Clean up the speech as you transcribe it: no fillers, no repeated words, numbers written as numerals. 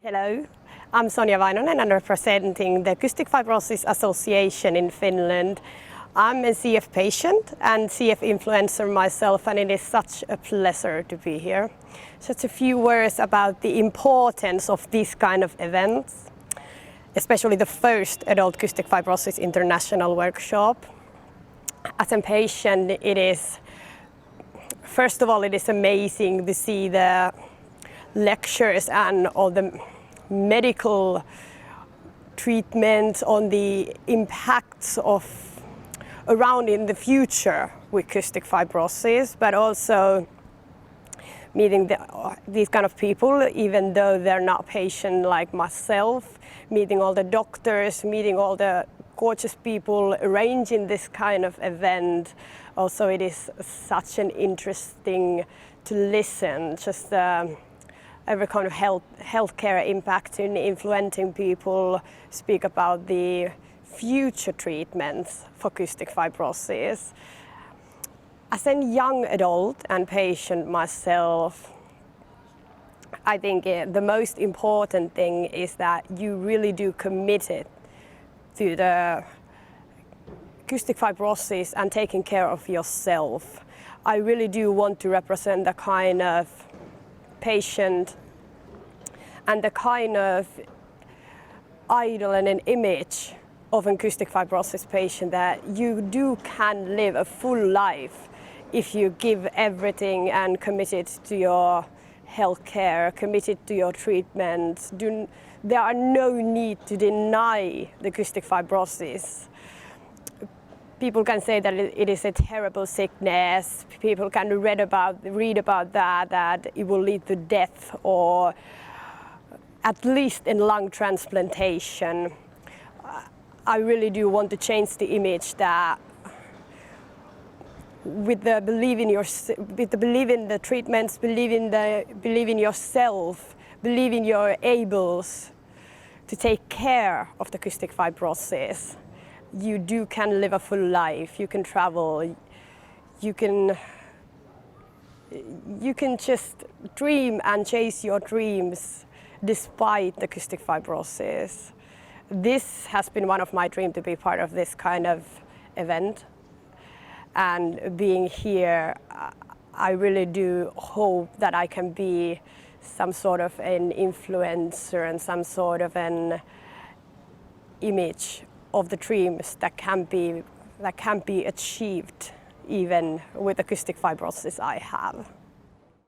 Hello, I'm Sonja Vainonen and I'm representing the Cystic Fibrosis Association in Finland. I'm a CF patient and CF influencer myself, and it is such a pleasure to be here. Just a few words about the importance of these kind of events, especially the first Adult Cystic Fibrosis International workshop. As a patient, first of all, it is amazing to see the lectures and all the medical treatments on the impacts of around in the future with cystic fibrosis, but also meeting these kind of people, even though they're not patient like myself, meeting all the doctors, meeting all the gorgeous people arranging this kind of event. Also, it is such an interesting to listen, just every kind of healthcare impact in influencing people, speak about the future treatments for cystic fibrosis. As a young adult and patient myself, I think the most important thing is that you really do commit it to the cystic fibrosis and taking care of yourself. I really do want to represent the kind of patient and the kind of idol and an image of a cystic fibrosis patient that you can live a full life if you give everything and commit it to your health care, committed to your treatments. There are no need to deny the cystic fibrosis. People can say that it is a terrible sickness. People can read about that it will lead to death or at least in lung transplantation. I really do want to change the image that with the belief in the treatments, believe in yourself, believe in your able to take care of the cystic fibrosis. You can live a full life, you can travel, you can just dream and chase your dreams despite the cystic fibrosis. This has been one of my dreams, to be part of this kind of event. And being here, I really do hope that I can be some sort of an influencer and some sort of an image of the dreams that can be achieved even with the cystic fibrosis I have.